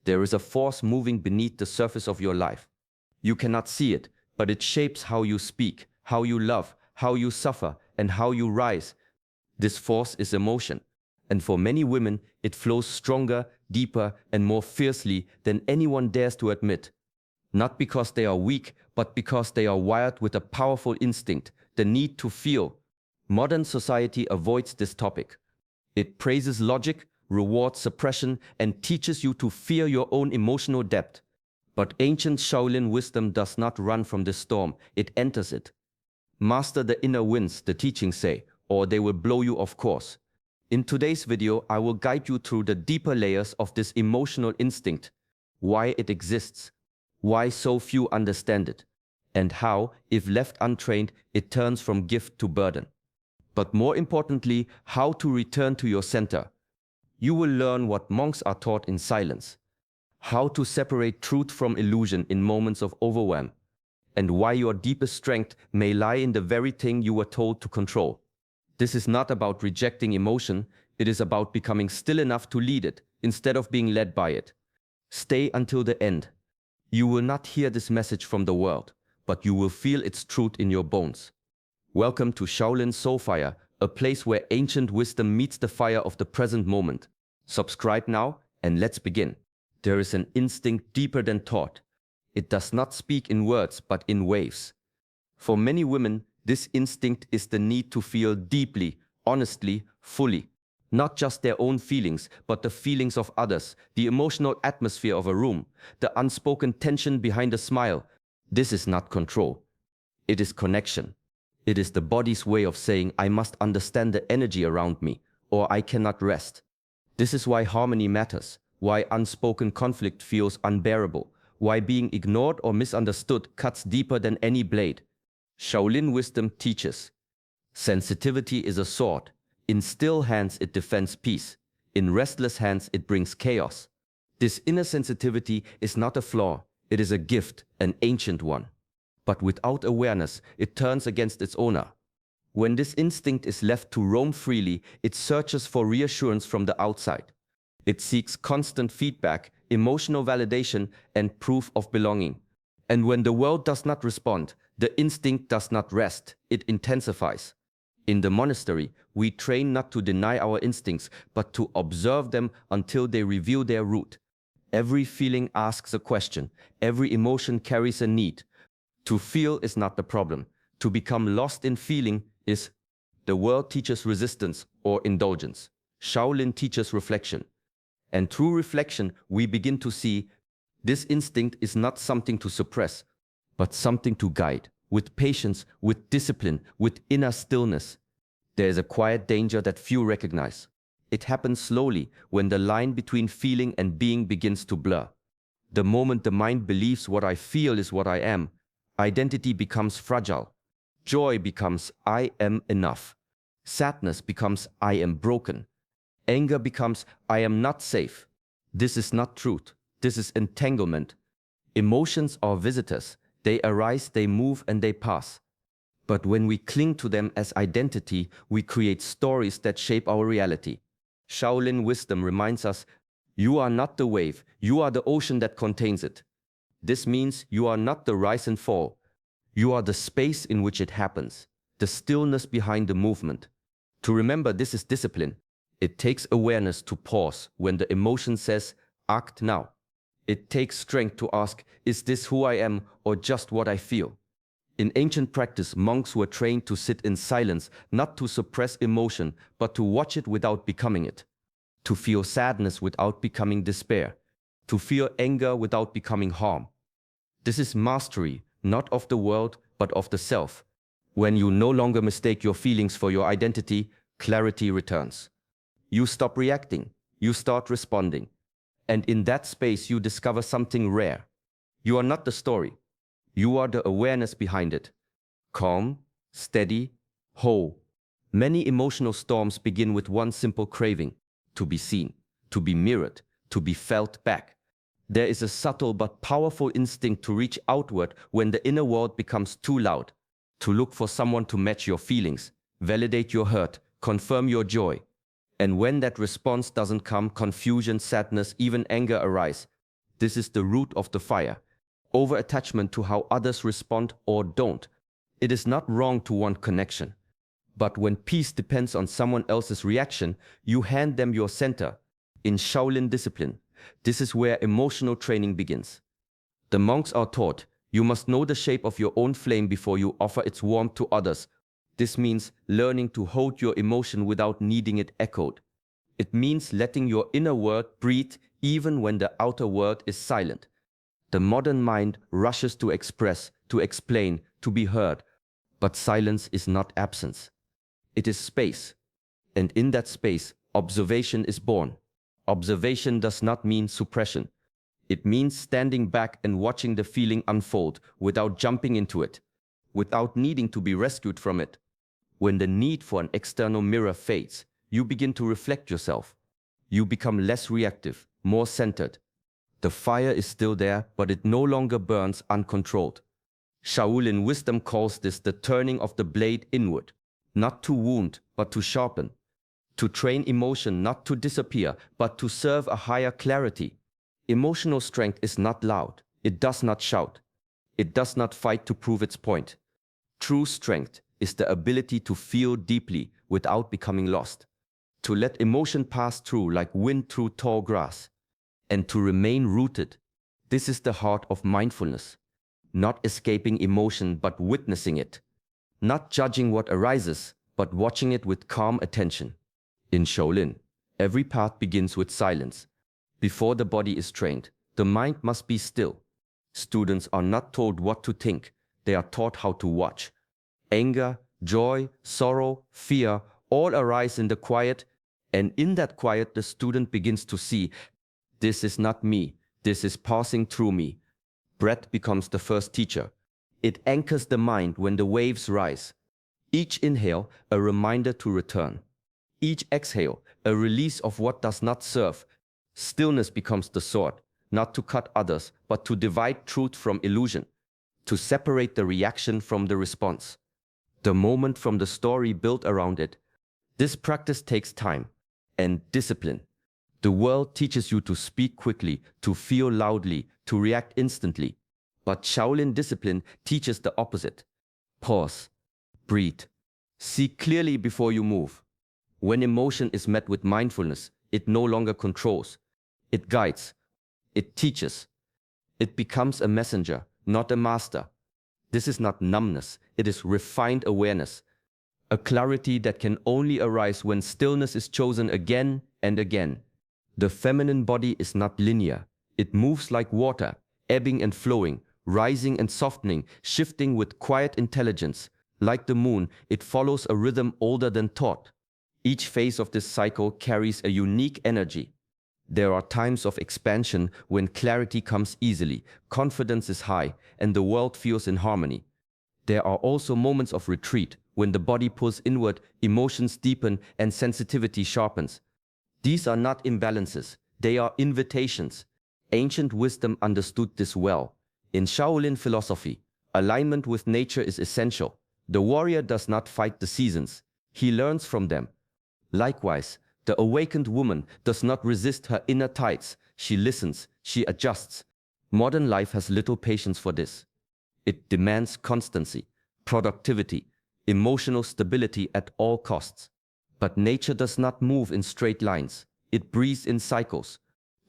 There is a force moving beneath the surface of your life. You cannot see it, but it shapes how you speak, how you love, how you suffer, and how you rise. This force is emotion, and for many women, it flows stronger, deeper, and more fiercely than anyone dares to admit. Not because they are weak, but because they are wired with a powerful instinct, the need to feel. Modern society avoids this topic. It praises logic, rewards suppression, and teaches you to fear your own emotional depth. But ancient Shaolin wisdom does not run from the storm, it enters it. Master the inner winds, the teachings say, or they will blow you off course. In today's video, I will guide you through the deeper layers of this emotional instinct, why it exists, why so few understand it, and how, if left untrained, it turns from gift to burden. But more importantly, how to return to your center. You will learn what monks are taught in silence, how to separate truth from illusion in moments of overwhelm, and why your deepest strength may lie in the very thing you were told to control. This is not about rejecting emotion, it is about becoming still enough to lead it, instead of being led by it. Stay until the end. You will not hear this message from the world, but you will feel its truth in your bones. Welcome to Shaolin Soulfire, a place where ancient wisdom meets the fire of the present moment. Subscribe now, and let's begin. There is an instinct deeper than thought. It does not speak in words, but in waves. For many women, this instinct is the need to feel deeply, honestly, fully. Not just their own feelings, but the feelings of others, the emotional atmosphere of a room, the unspoken tension behind a smile. This is not control. It is connection. It is the body's way of saying, I must understand the energy around me, or I cannot rest. This is why harmony matters, why unspoken conflict feels unbearable, why being ignored or misunderstood cuts deeper than any blade. Shaolin wisdom teaches. Sensitivity is a sword. In still hands it defends peace. In restless hands it brings chaos. This inner sensitivity is not a flaw, it is a gift, an ancient one. But without awareness, it turns against its owner. When this instinct is left to roam freely, it searches for reassurance from the outside. It seeks constant feedback, emotional validation, and proof of belonging. And when the world does not respond, the instinct does not rest, it intensifies. In the monastery, we train not to deny our instincts, but to observe them until they reveal their root. Every feeling asks a question, every emotion carries a need. To feel is not the problem. To become lost in feeling is. The world teaches resistance or indulgence. Shaolin teaches reflection. And through reflection, we begin to see this instinct is not something to suppress, but something to guide, with patience, with discipline, with inner stillness. There is a quiet danger that few recognize. It happens slowly, when the line between feeling and being begins to blur. The moment the mind believes what I feel is what I am, identity becomes fragile. Joy becomes I am enough. Sadness becomes I am broken. Anger becomes I am not safe. This is not truth. This is entanglement. Emotions are visitors. They arise, they move, and they pass. But when we cling to them as identity, we create stories that shape our reality. Shaolin wisdom reminds us, you are not the wave, you are the ocean that contains it. This means you are not the rise and fall. You are the space in which it happens, the stillness behind the movement. To remember this is discipline. It takes awareness to pause when the emotion says, act now. It takes strength to ask, is this who I am or just what I feel? In ancient practice, monks were trained to sit in silence, not to suppress emotion, but to watch it without becoming it. To feel sadness without becoming despair. To feel anger without becoming harm. This is mastery, not of the world, but of the self. When you no longer mistake your feelings for your identity, clarity returns. You stop reacting, you start responding. And in that space you discover something rare. You are not the story. You are the awareness behind it. Calm, steady, whole. Many emotional storms begin with one simple craving: to be seen, to be mirrored, to be felt back. There is a subtle but powerful instinct to reach outward when the inner world becomes too loud. To look for someone to match your feelings, validate your hurt, confirm your joy. And when that response doesn't come, confusion, sadness, even anger arise. This is the root of the fire. Over-attachment to how others respond or don't. It is not wrong to want connection. But when peace depends on someone else's reaction, you hand them your center. In Shaolin discipline, this is where emotional training begins. The monks are taught, you must know the shape of your own flame before you offer its warmth to others. This means learning to hold your emotion without needing it echoed. It means letting your inner world breathe even when the outer world is silent. The modern mind rushes to express, to explain, to be heard. But silence is not absence. It is space. And in that space, observation is born. Observation does not mean suppression. It means standing back and watching the feeling unfold without jumping into it, without needing to be rescued from it. When the need for an external mirror fades, you begin to reflect yourself. You become less reactive, more centered. The fire is still there, but it no longer burns uncontrolled. Shaolin wisdom calls this the turning of the blade inward, not to wound, but to sharpen. To train emotion not to disappear, but to serve a higher clarity. Emotional strength is not loud. It does not shout. It does not fight to prove its point. True strength is the ability to feel deeply without becoming lost. To let emotion pass through like wind through tall grass. And to remain rooted. This is the heart of mindfulness. Not escaping emotion but witnessing it. Not judging what arises, but watching it with calm attention. In Shaolin, every path begins with silence. Before the body is trained, the mind must be still. Students are not told what to think, they are taught how to watch. Anger, joy, sorrow, fear all arise in the quiet, and in that quiet the student begins to see, this is not me, this is passing through me. Breath becomes the first teacher. It anchors the mind when the waves rise. Each inhale, a reminder to return. Each exhale, a release of what does not serve. Stillness becomes the sword, not to cut others, but to divide truth from illusion, to separate the reaction from the response, the moment from the story built around it. This practice takes time and discipline. The world teaches you to speak quickly, to feel loudly, to react instantly. But Shaolin discipline teaches the opposite. Pause, breathe, see clearly before you move. When emotion is met with mindfulness, it no longer controls. It guides. It teaches. It becomes a messenger, not a master. This is not numbness, it is refined awareness. A clarity that can only arise when stillness is chosen again and again. The feminine body is not linear. It moves like water, ebbing and flowing, rising and softening, shifting with quiet intelligence. Like the moon, it follows a rhythm older than thought. Each phase of this cycle carries a unique energy. There are times of expansion when clarity comes easily, confidence is high, and the world feels in harmony. There are also moments of retreat, when the body pulls inward, emotions deepen, and sensitivity sharpens. These are not imbalances, they are invitations. Ancient wisdom understood this well. In Shaolin philosophy, alignment with nature is essential. The warrior does not fight the seasons, he learns from them. Likewise, the awakened woman does not resist her inner tides, she listens, she adjusts. Modern life has little patience for this. It demands constancy, productivity, emotional stability at all costs. But nature does not move in straight lines, it breathes in cycles.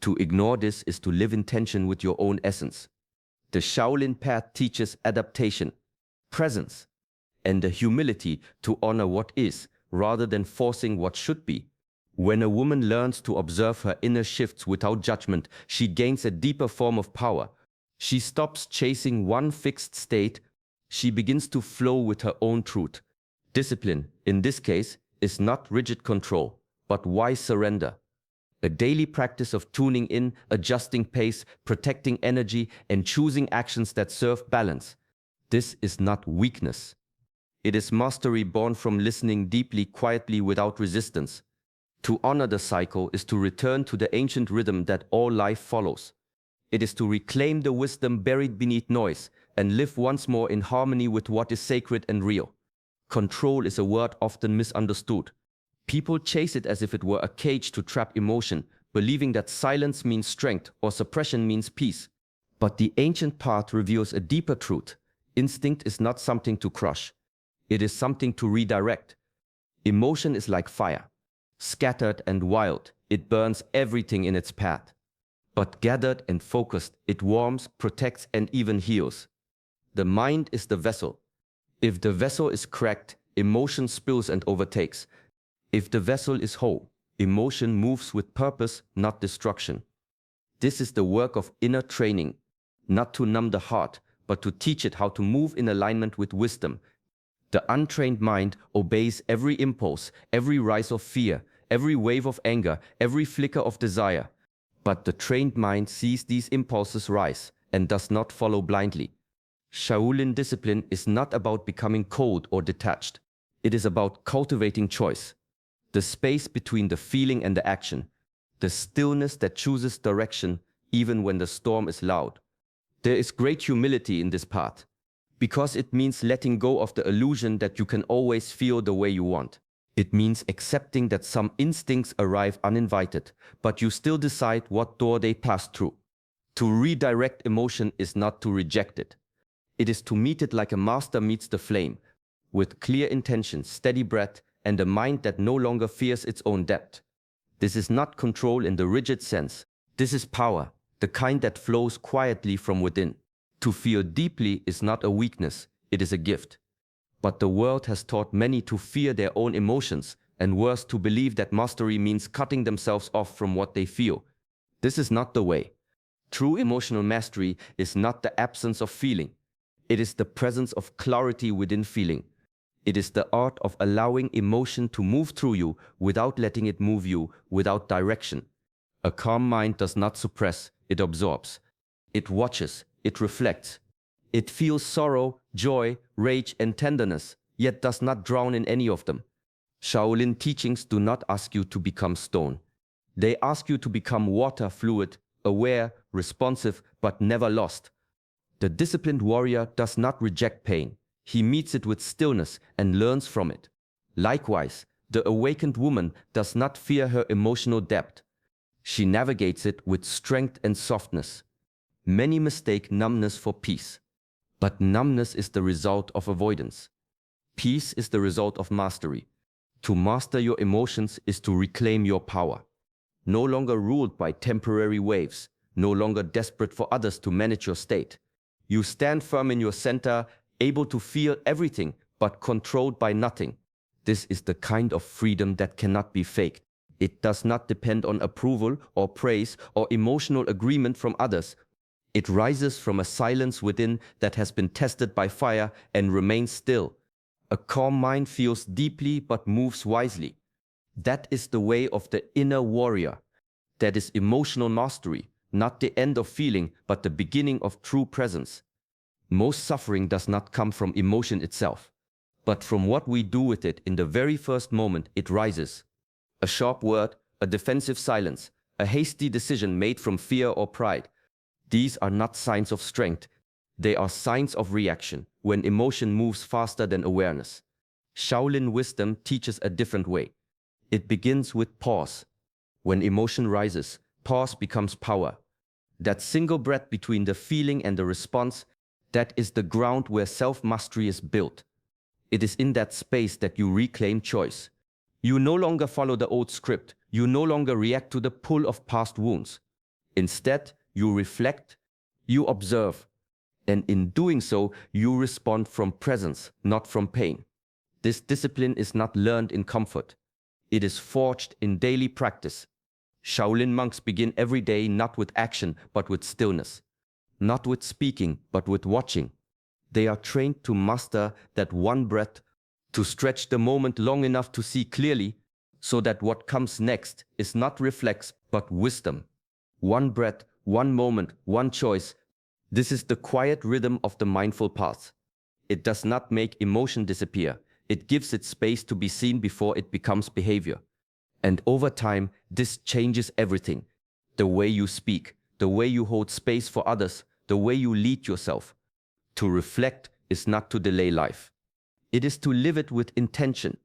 To ignore this is to live in tension with your own essence. The Shaolin path teaches adaptation, presence, and the humility to honor what is, rather than forcing what should be. When a woman learns to observe her inner shifts without judgment, she gains a deeper form of power. She stops chasing one fixed state, she begins to flow with her own truth. Discipline, in this case, is not rigid control, but wise surrender. A daily practice of tuning in, adjusting pace, protecting energy, and choosing actions that serve balance. This is not weakness. It is mastery born from listening deeply, quietly, without resistance. To honor the cycle is to return to the ancient rhythm that all life follows. It is to reclaim the wisdom buried beneath noise and live once more in harmony with what is sacred and real. Control is a word often misunderstood. People chase it as if it were a cage to trap emotion, believing that silence means strength or suppression means peace. But the ancient path reveals a deeper truth. Instinct is not something to crush. It is something to redirect. Emotion is like fire. Scattered and wild, it burns everything in its path. But gathered and focused, it warms, protects, and even heals. The mind is the vessel. If the vessel is cracked, emotion spills and overtakes. If the vessel is whole, emotion moves with purpose, not destruction. This is the work of inner training, not to numb the heart, but to teach it how to move in alignment with wisdom. The untrained mind obeys every impulse, every rise of fear, every wave of anger, every flicker of desire. But the trained mind sees these impulses rise and does not follow blindly. Shaolin discipline is not about becoming cold or detached. It is about cultivating choice. The space between the feeling and the action. The stillness that chooses direction even when the storm is loud. There is great humility in this path, because it means letting go of the illusion that you can always feel the way you want. It means accepting that some instincts arrive uninvited, but you still decide what door they pass through. To redirect emotion is not to reject it. It is to meet it like a master meets the flame, with clear intention, steady breath, and a mind that no longer fears its own depth. This is not control in the rigid sense. This is power, the kind that flows quietly from within. To feel deeply is not a weakness, it is a gift. But the world has taught many to fear their own emotions, and worse, to believe that mastery means cutting themselves off from what they feel. This is not the way. True emotional mastery is not the absence of feeling. It is the presence of clarity within feeling. It is the art of allowing emotion to move through you without letting it move you, without direction. A calm mind does not suppress, it absorbs. It watches, it reflects. It feels sorrow, joy, rage, and tenderness, yet does not drown in any of them. Shaolin teachings do not ask you to become stone. They ask you to become water, fluid, aware, responsive, but never lost. The disciplined warrior does not reject pain. He meets it with stillness and learns from it. Likewise, the awakened woman does not fear her emotional depth. She navigates it with strength and softness. Many mistake numbness for peace. But numbness is the result of avoidance. Peace is the result of mastery. To master your emotions is to reclaim your power. No longer ruled by temporary waves, no longer desperate for others to manage your state. You stand firm in your center, able to feel everything, but controlled by nothing. This is the kind of freedom that cannot be faked. It does not depend on approval or praise or emotional agreement from others. It rises from a silence within that has been tested by fire and remains still. A calm mind feels deeply but moves wisely. That is the way of the inner warrior. That is emotional mastery, not the end of feeling, but the beginning of true presence. Most suffering does not come from emotion itself, but from what we do with it in the very first moment it rises. A sharp word, a defensive silence, a hasty decision made from fear or pride. These are not signs of strength. They are signs of reaction, when emotion moves faster than awareness. Shaolin wisdom teaches a different way. It begins with pause. When emotion rises, pause becomes power. That single breath between the feeling and the response, that is the ground where self-mastery is built. It is in that space that you reclaim choice. You no longer follow the old script. You no longer react to the pull of past wounds. Instead, you reflect, you observe, and in doing so, you respond from presence, not from pain. This discipline is not learned in comfort. It is forged in daily practice. Shaolin monks begin every day not with action, but with stillness. Not with speaking, but with watching. They are trained to master that one breath, to stretch the moment long enough to see clearly, so that what comes next is not reflex, but wisdom. One breath, one moment, one choice. This is the quiet rhythm of the mindful path. It does not make emotion disappear. It gives it space to be seen before it becomes behavior. And over time, this changes everything. The way you speak, the way you hold space for others, the way you lead yourself. To reflect is not to delay life. It is to live it with intention.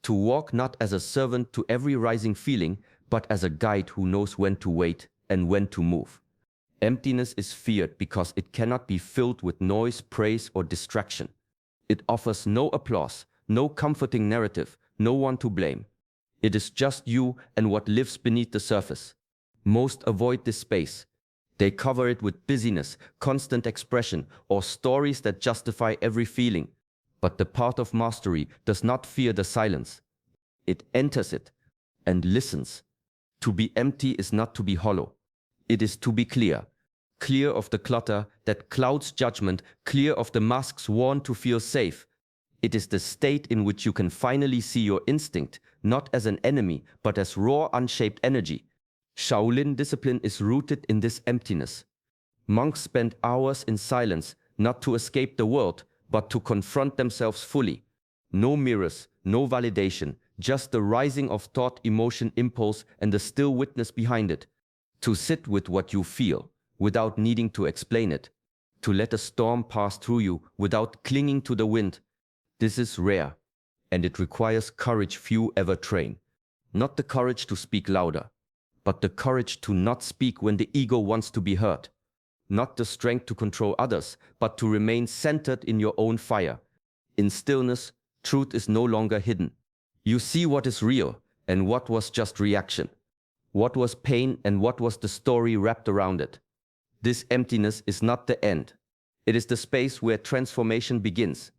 To walk not as a servant to every rising feeling, but as a guide who knows when to wait and when to move. Emptiness is feared because it cannot be filled with noise, praise, or distraction. It offers no applause, no comforting narrative, no one to blame. It is just you and what lives beneath the surface. Most avoid this space. They cover it with busyness, constant expression, or stories that justify every feeling. But the path of mastery does not fear the silence. It enters it and listens. To be empty is not to be hollow. It is to be clear. Clear of the clutter that clouds judgment, clear of the masks worn to feel safe. It is the state in which you can finally see your instinct, not as an enemy, but as raw, unshaped energy. Shaolin discipline is rooted in this emptiness. Monks spend hours in silence, not to escape the world, but to confront themselves fully. No mirrors, no validation, just the rising of thought, emotion, impulse, and the still witness behind it. To sit with what you feel, without needing to explain it. To let a storm pass through you without clinging to the wind. This is rare, and it requires courage few ever train. Not the courage to speak louder, but the courage to not speak when the ego wants to be heard. Not the strength to control others, but to remain centered in your own fire. In stillness, truth is no longer hidden. You see what is real and what was just reaction. What was pain and what was the story wrapped around it. This emptiness is not the end. It is the space where transformation begins,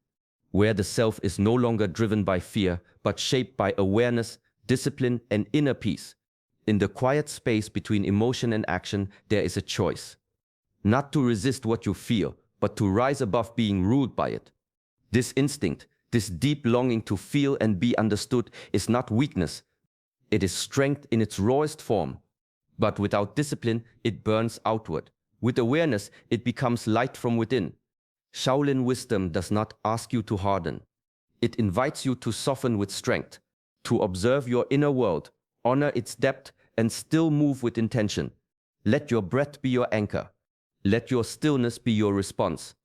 where the self is no longer driven by fear, but shaped by awareness, discipline, and inner peace. In the quiet space between emotion and action, there is a choice. Not to resist what you feel, but to rise above being ruled by it. This instinct, this deep longing to feel and be understood, is not weakness. It is strength in its rawest form. But without discipline, it burns outward. With awareness, it becomes light from within. Shaolin wisdom does not ask you to harden. It invites you to soften with strength, to observe your inner world, honor its depth, and still move with intention. Let your breath be your anchor. Let your stillness be your response.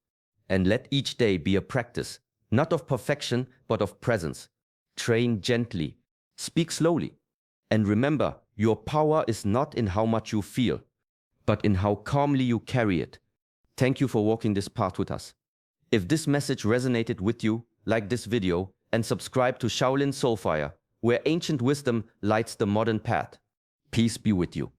And let each day be a practice, not of perfection, but of presence. Train gently. Speak slowly. And remember, your power is not in how much you feel, but in how calmly you carry it. Thank you for walking this path with us. If this message resonated with you, like this video and subscribe to Shaolin Soulfire, where ancient wisdom lights the modern path. Peace be with you.